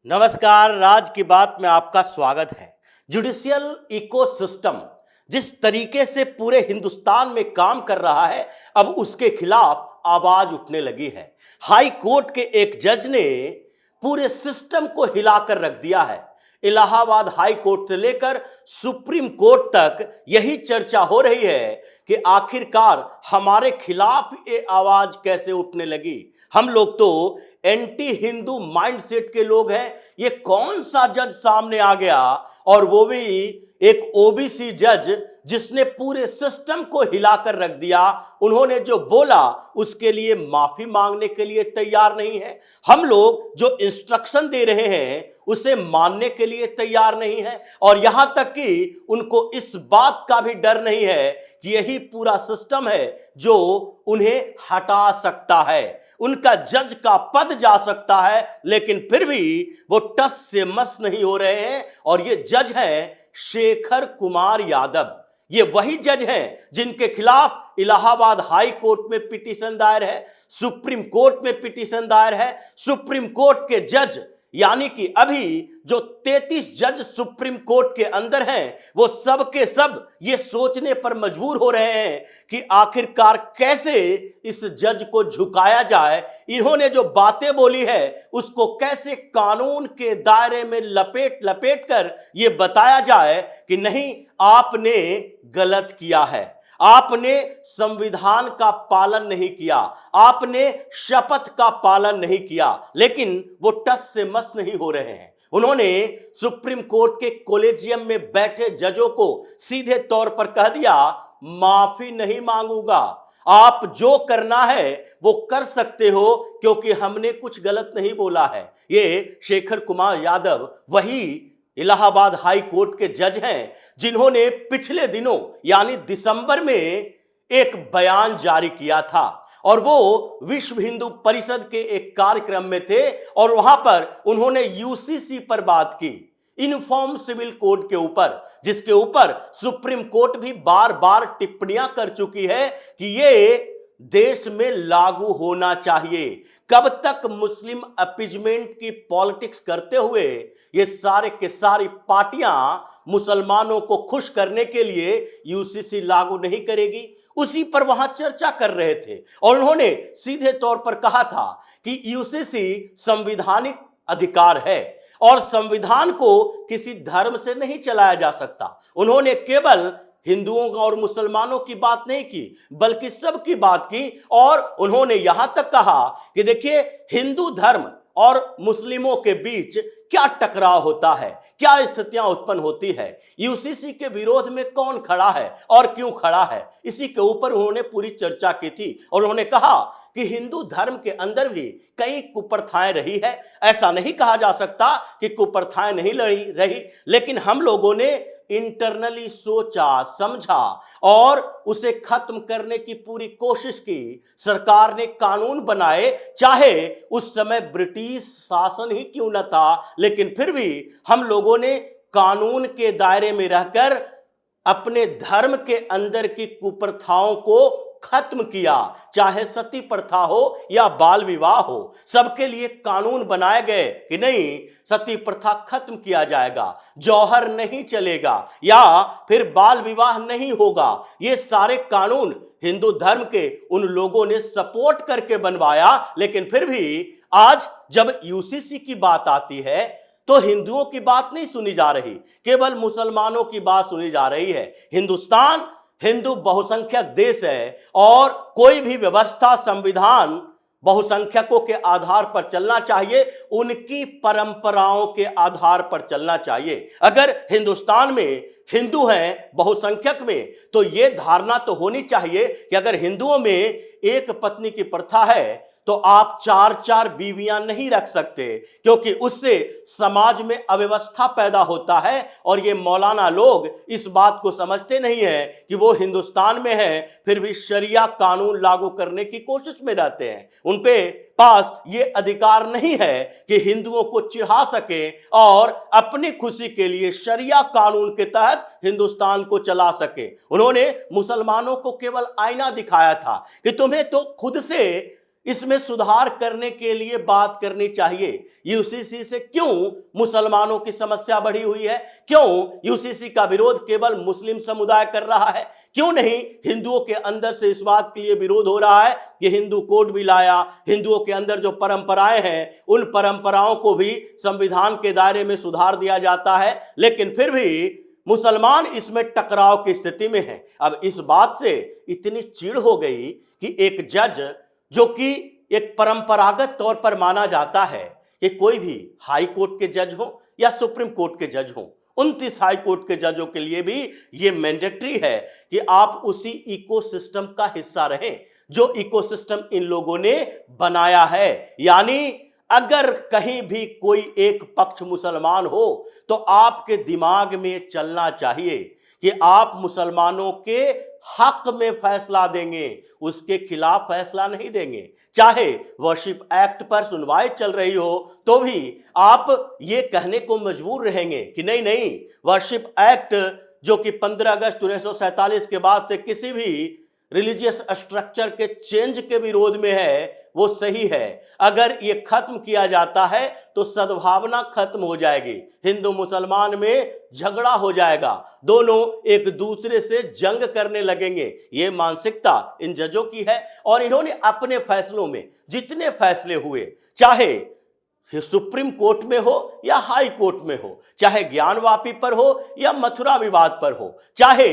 नमस्कार। राज की बात में आपका स्वागत है। जुडिशियल इकोसिस्टम जिस तरीके से पूरे हिंदुस्तान में काम कर रहा है, अब उसके खिलाफ आवाज उठने लगी है। हाई कोर्ट के एक जज ने पूरे सिस्टम को हिलाकर रख दिया है। इलाहाबाद हाई कोर्ट से लेकर सुप्रीम कोर्ट तक यही चर्चा हो रही है कि आखिरकार हमारे खिलाफ ये आवाज कैसे उठने लगी। हम लोग तो एंटी हिंदू माइंडसेट के लोग हैं। ये कौन सा जज सामने आ गया, और वो भी एक ओबीसी जज जिसने पूरे सिस्टम को हिलाकर रख दिया। उन्होंने जो बोला उसके लिए माफी मांगने के लिए तैयार नहीं है। हम लोग जो इंस्ट्रक्शन दे रहे हैं उसे मानने के लिए तैयार नहीं है, और यहां तक कि उनको इस बात का भी डर नहीं है कि यही पूरा सिस्टम है जो उन्हें हटा सकता है। उनका जज का पद जा सकता है, लेकिन फिर भी वो टस से मस नहीं हो रहे हैं। और ये जज हैं शेखर कुमार यादव। ये वही जज हैं जिनके खिलाफ इलाहाबाद हाई कोर्ट में पिटीशन दायर है, सुप्रीम कोर्ट में पिटीशन दायर है। सुप्रीम कोर्ट के जज यानी कि अभी जो 33 जज सुप्रीम कोर्ट के अंदर हैं, वो सब के सब ये सोचने पर मजबूर हो रहे हैं कि आखिरकार कैसे इस जज को झुकाया जाए। इन्होंने जो बातें बोली है उसको कैसे कानून के दायरे में लपेट लपेट कर ये बताया जाए कि नहीं, आपने गलत किया है, आपने संविधान का पालन नहीं किया, आपने शपथ का पालन नहीं किया। लेकिन वो टस से मस नहीं हो रहे हैं। उन्होंने सुप्रीम कोर्ट के कॉलेजियम में बैठे जजों को सीधे तौर पर कह दिया, माफी नहीं मांगूंगा, आप जो करना है वो कर सकते हो, क्योंकि हमने कुछ गलत नहीं बोला है। ये शेखर कुमार यादव वही इलाहाबाद हाई कोर्ट के जज हैं जिन्होंने पिछले दिनों यानी दिसंबर में एक बयान जारी किया था, और वो विश्व हिंदू परिषद के एक कार्यक्रम में थे, और वहां पर उन्होंने यूसीसी पर बात की, यूनिफॉर्म सिविल कोड के ऊपर, जिसके ऊपर सुप्रीम कोर्ट भी बार बार टिप्पणियां कर चुकी है कि ये देश में लागू होना चाहिए। कब तक मुस्लिम अपीजमेंट की पॉलिटिक्स करते हुए ये सारे के सारी पार्टियां मुसलमानों को खुश करने के लिए यूसीसी लागू नहीं करेगी, उसी पर वहां चर्चा कर रहे थे। और उन्होंने सीधे तौर पर कहा था कि यूसीसी संवैधानिक अधिकार है और संविधान को किसी धर्म से नहीं चलाया जा सकता। उन्होंने केवल हिंदुओं और मुसलमानों की बात नहीं की, बल्कि सबकी बात की। और उन्होंने यहां तक कहा कि देखिए, हिंदू धर्म और मुस्लिमों के बीच क्या टकराव होता है, क्या स्थितियां उत्पन्न होती है, यूसीसी के विरोध में कौन खड़ा है और क्यों खड़ा है, इसी के ऊपर उन्होंने पूरी चर्चा की थी। और उन्होंने कहा कि हिंदू धर्म के अंदर भी कई कुप्रथाएं रही है। ऐसा नहीं कहा जा सकता कि कुप्रथाएं नहीं रही, लेकिन हम लोगों ने इंटरनली सोचा समझा और उसे खत्म करने की पूरी कोशिश की। सरकार ने कानून बनाए, चाहे उस समय ब्रिटिश शासन ही क्यों न था, लेकिन फिर भी हम लोगों ने कानून के दायरे में रहकर अपने धर्म के अंदर की कुप्रथाओं को खत्म किया। चाहे सती प्रथा हो या बाल विवाह हो, सबके लिए कानून बनाए गए कि नहीं, सती प्रथा खत्म किया जाएगा, जौहर नहीं चलेगा, या फिर बाल विवाह नहीं होगा। ये सारे कानून हिंदू धर्म के उन लोगों ने सपोर्ट करके बनवाया। लेकिन फिर भी आज जब यूसीसी की बात आती है तो हिंदुओं की बात नहीं सुनी जा रही, केवल मुसलमानों की बात सुनी जा रही है। हिंदुस्तान हिंदू बहुसंख्यक देश है, और कोई भी व्यवस्था, संविधान बहुसंख्यकों के आधार पर चलना चाहिए, उनकी परंपराओं के आधार पर चलना चाहिए। अगर हिंदुस्तान में हिंदू हैं बहुसंख्यक में, तो यह धारणा तो होनी चाहिए कि अगर हिंदुओं में एक पत्नी की प्रथा है तो आप 4-4 बीवियां नहीं रख सकते, क्योंकि उससे समाज में अव्यवस्था पैदा होता है। और ये मौलाना लोग इस बात को समझते नहीं है कि वो हिंदुस्तान में है, फिर भी शरिया कानून लागू करने की कोशिश में रहते हैं। उनके पास ये अधिकार नहीं है कि हिंदुओं को चिढ़ा सके और अपनी खुशी के लिए शरिया कानून के तहत हिंदुस्तान को चला सके। उन्होंने मुसलमानों को केवल आईना दिखाया था कि तुम्हें तो खुद से इसमें सुधार करने के लिए बात करनी चाहिए। यूसीसी से क्यों मुसलमानों की समस्या बढ़ी हुई है? क्यों यूसीसी का विरोध केवल मुस्लिम समुदाय कर रहा है? क्यों नहीं हिंदुओं के अंदर से इस बात के लिए विरोध हो रहा है कि हिंदू कोड भी लाया, हिंदुओं के अंदर जो परंपराएं हैं उन परंपराओं को भी संविधान के दायरे में सुधार दिया जाता है, लेकिन फिर भी मुसलमान इसमें टकराव की स्थिति में है। अब इस बात से इतनी चिढ़ हो गई कि एक जज, जो कि एक परंपरागत तौर पर माना जाता है कि कोई भी हाई कोर्ट के जज हो या सुप्रीम कोर्ट के जज हो, 29 हाई कोर्ट के जजों के लिए भी यह मैंडेटरी है कि आप उसी इकोसिस्टम का हिस्सा रहें जो इकोसिस्टम इन लोगों ने बनाया है। यानी अगर कहीं भी कोई एक पक्ष मुसलमान हो तो आपके दिमाग में चलना चाहिए कि आप मुसलमानों के हक में फैसला देंगे, उसके खिलाफ फैसला नहीं देंगे। चाहे वर्शिप एक्ट पर सुनवाई चल रही हो तो भी आप ये कहने को मजबूर रहेंगे कि नहीं नहीं, वर्शिप एक्ट जो कि 15 अगस्त 1947 के बाद से किसी भी रिलीजियस स्ट्रक्चर के चेंज के विरोध में है, वो सही है। अगर ये खत्म किया जाता है तो सद्भावना खत्म हो जाएगी, हिंदू मुसलमान में झगड़ा हो जाएगा, दोनों एक दूसरे से जंग करने लगेंगे। ये मानसिकता इन जजों की है और इन्होंने अपने फैसलों में जितने फैसले हुए, चाहे सुप्रीम कोर्ट में हो या हाई कोर्ट में हो, चाहे ज्ञानवापी पर हो या मथुरा विवाद पर हो, चाहे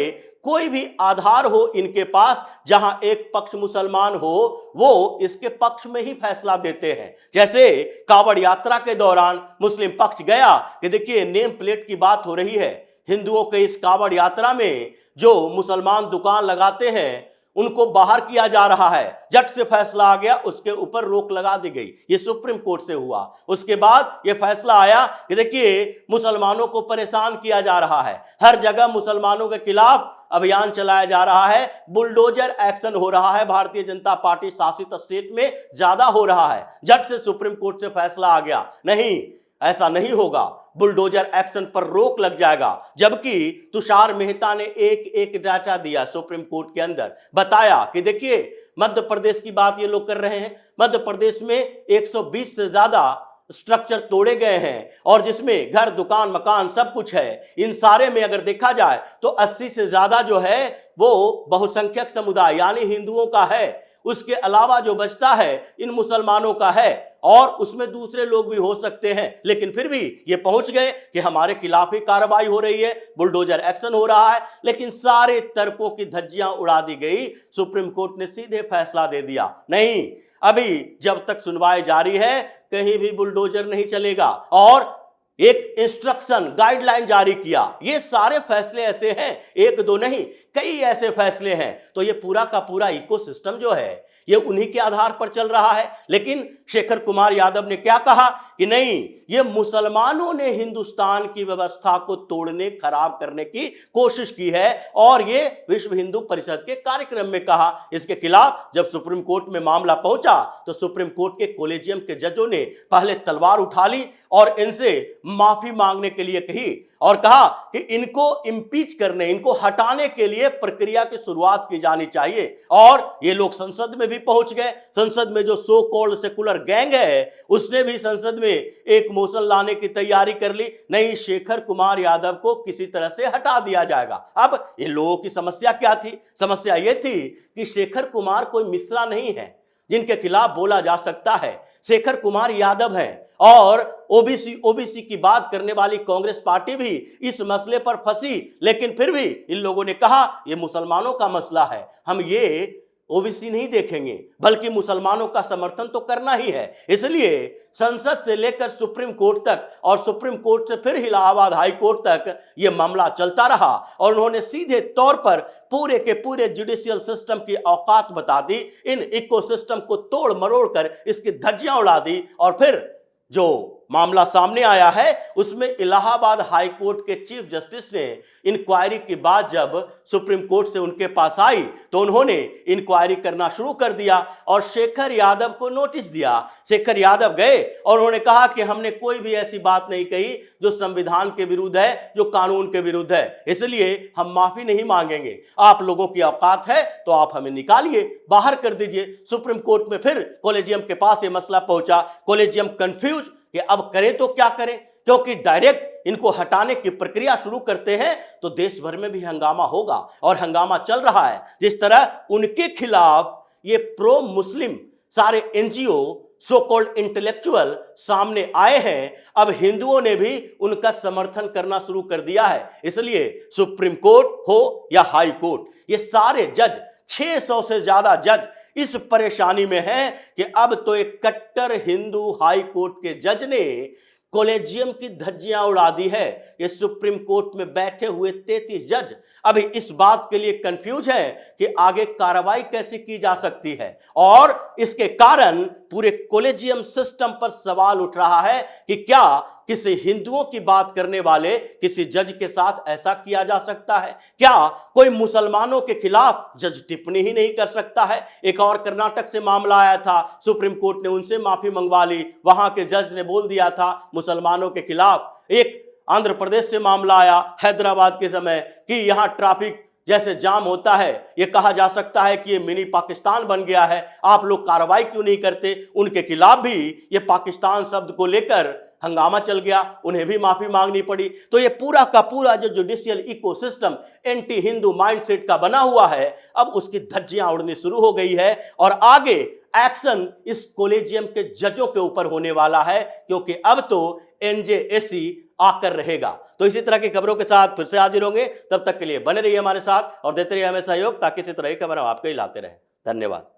कोई भी आधार हो इनके पास जहां एक पक्ष मुसलमान हो, वो इसके पक्ष में ही फैसला देते हैं। जैसे कावड़ यात्रा के दौरान मुस्लिम पक्ष गया कि देखिए नेम प्लेट की बात हो रही है, हिंदुओं के इस कावड़ यात्रा में जो मुसलमान दुकान लगाते हैं उनको बाहर किया जा रहा है। झट से फैसला आ गया, उसके ऊपर रोक लगा दी गई। ये सुप्रीम कोर्ट से हुआ। उसके बाद ये फैसला आया कि देखिए मुसलमानों को परेशान किया जा रहा है, हर जगह मुसलमानों के खिलाफ अभियान चलाया जा रहा है, बुलडोजर एक्शन हो रहा है, भारतीय जनता पार्टी शासित स्टेट में ज्यादा हो रहा है। झट से सुप्रीम कोर्ट से फैसला आ गया, नहीं ऐसा नहीं होगा, बुलडोजर एक्शन पर रोक लग जाएगा। जबकि तुषार मेहता ने एक डाटा दिया सुप्रीम कोर्ट के अंदर, बताया कि देखिए मध्य प्रदेश की बात ये लोग कर रहे हैं, मध्य प्रदेश में 120 से ज्यादा स्ट्रक्चर तोड़े गए हैं और जिसमें घर दुकान मकान सब कुछ है। इन सारे में अगर देखा जाए तो 80 से ज्यादा जो है वो बहुसंख्यक समुदाय यानी हिंदुओं का है, उसके अलावा जो बचता है इन मुसलमानों का है और उसमें दूसरे लोग भी हो सकते हैं। लेकिन फिर भी ये पहुंच गए कि हमारे खिलाफ ही कार्रवाई हो रही है, बुलडोजर एक्शन हो रहा है। लेकिन सारे तर्कों की धज्जियां उड़ा दी गई, सुप्रीम कोर्ट ने सीधे फैसला दे दिया, नहीं अभी जब तक सुनवाई जारी है कहीं भी बुलडोजर नहीं चलेगा, और एक इंस्ट्रक्शन गाइडलाइन जारी किया। ये सारे फैसले ऐसे हैं, एक दो नहीं कई ऐसे फैसले हैं। तो ये पूरा का पूरा इकोसिस्टम जो है ये उन्हीं के आधार पर चल रहा है। लेकिन शेखर कुमार यादव ने क्या कहा कि नहीं, ये मुसलमानों ने हिंदुस्तान की व्यवस्था को तोड़ने खराब करने की कोशिश की है और ये विश्व हिंदू परिषद के कार्यक्रम में कहा। इसके खिलाफ जब सुप्रीम कोर्ट में मामला पहुंचा तो सुप्रीम कोर्ट के कॉलेजियम के जजों ने पहले तलवार उठा ली और इनसे माफी मांगने के लिए कही और कहा कि इनको इम्पीच करने, इनको हटाने के लिए प्रक्रिया की शुरुआत की जानी चाहिए। और ये लोग संसद में भी पहुंच गए। संसद में जो सो कॉल्ड सेकुलर गैंग है उसने भी संसद में एक मोशन लाने की तैयारी कर ली, नहीं शेखर कुमार यादव को किसी तरह से हटा दिया जाएगा। अब इन लोगों की समस्या क्या थी? समस्या ये थी कि शेखर कुमार कोई मिश्रा नहीं है जिनके खिलाफ बोला जा सकता है। शेखर कुमार यादव है और ओबीसी की बात करने वाली कांग्रेस पार्टी भी इस मसले पर फंसी, लेकिन फिर भी इन लोगों ने कहा यह मुसलमानों का मसला है, हम ये ओबीसी नहीं देखेंगे बल्कि मुसलमानों का समर्थन तो करना ही है। इसलिए संसद से लेकर सुप्रीम कोर्ट तक और सुप्रीम कोर्ट से फिर इलाहाबाद हाई कोर्ट तक यह मामला चलता रहा और उन्होंने सीधे तौर पर पूरे के पूरे जुडिशियल सिस्टम की औकात बता दी, इन इकोसिस्टम को तोड़ मरोड़ कर इसकी धज्जियां उड़ा दी और फिर जो मामला सामने आया है उसमें इलाहाबाद हाई कोर्ट के चीफ जस्टिस ने इंक्वायरी के बाद जब सुप्रीम कोर्ट से उनके पास आई तो उन्होंने इंक्वायरी करना शुरू कर दिया और शेखर यादव को नोटिस दिया। शेखर यादव गए और उन्होंने कहा कि हमने कोई भी ऐसी बात नहीं कही जो संविधान के विरुद्ध है, जो कानून के विरुद्ध है, इसलिए हम माफी नहीं मांगेंगे। आप लोगों की औकात है तो आप हमें निकालिए, बाहर कर दीजिए। सुप्रीम कोर्ट में फिर कॉलेजियम के पास यह मसला पहुंचा। कॉलेजियम कंफ्यूज कि अब करें तो क्या करें, क्योंकि डायरेक्ट इनको हटाने की प्रक्रिया शुरू करते हैं तो देश भर में भी हंगामा होगा और हंगामा चल रहा है। जिस तरह उनके खिलाफ ये प्रो मुस्लिम सारे एनजीओ सो कॉल्ड इंटेलेक्चुअल सामने आए हैं, अब हिंदुओं ने भी उनका समर्थन करना शुरू कर दिया है। इसलिए सुप्रीम कोर्ट हो या हाई कोर्ट, ये सारे जज 600 से ज्यादा जज इस परेशानी में हैं कि अब तो एक कट्टर हिंदू हाई कोर्ट के जज ने कॉलेजियम की धज्जियां उड़ा दी है। ये सुप्रीम कोर्ट में बैठे हुए 33 जज अभी इस बात के लिए कंफ्यूज है कि आगे कार्रवाई कैसे की जा सकती है और इसके कारण पूरे कॉलेजियम सिस्टम पर सवाल उठ रहा है कि क्या किसी हिंदुओं की बात करने वाले किसी जज के साथ ऐसा किया जा सकता है? क्या कोई मुसलमानों के खिलाफ जज टिप्पणी ही नहीं कर सकता है? एक और कर्नाटक से मामला आया था, सुप्रीम कोर्ट ने उनसे माफी मंगवा ली। वहां के जज ने बोल दिया था मुसलमानों के खिलाफ। एक आंध्र प्रदेश से मामला आया हैदराबाद के समय कि यहां ट्रैफिक जैसे जाम होता है, यह कहा जा सकता है कि यह मिनी पाकिस्तान बन गया है, आप लोग कार्रवाई क्यों नहीं करते? उनके खिलाफ भी यह पाकिस्तान शब्द को लेकर हंगामा चल गया, उन्हें भी माफी मांगनी पड़ी। तो ये पूरा का पूरा जो judicial ecosystem anti Hindu mindset का बना हुआ है, अब उसकी धज्जियां उड़नी शुरू हो गई है और आगे एक्शन इस कॉलेजियम के जजों के ऊपर होने वाला है, क्योंकि अब तो एनजेएसी आकर रहेगा। तो इसी तरह की खबरों के साथ फिर से हाजिर होंगे, तब तक के लिए बने रहिए हमारे साथ और देते रहिए हमें सहयोग, ताकि इसी तरह की खबर हम आपको ही लाते रहे। धन्यवाद।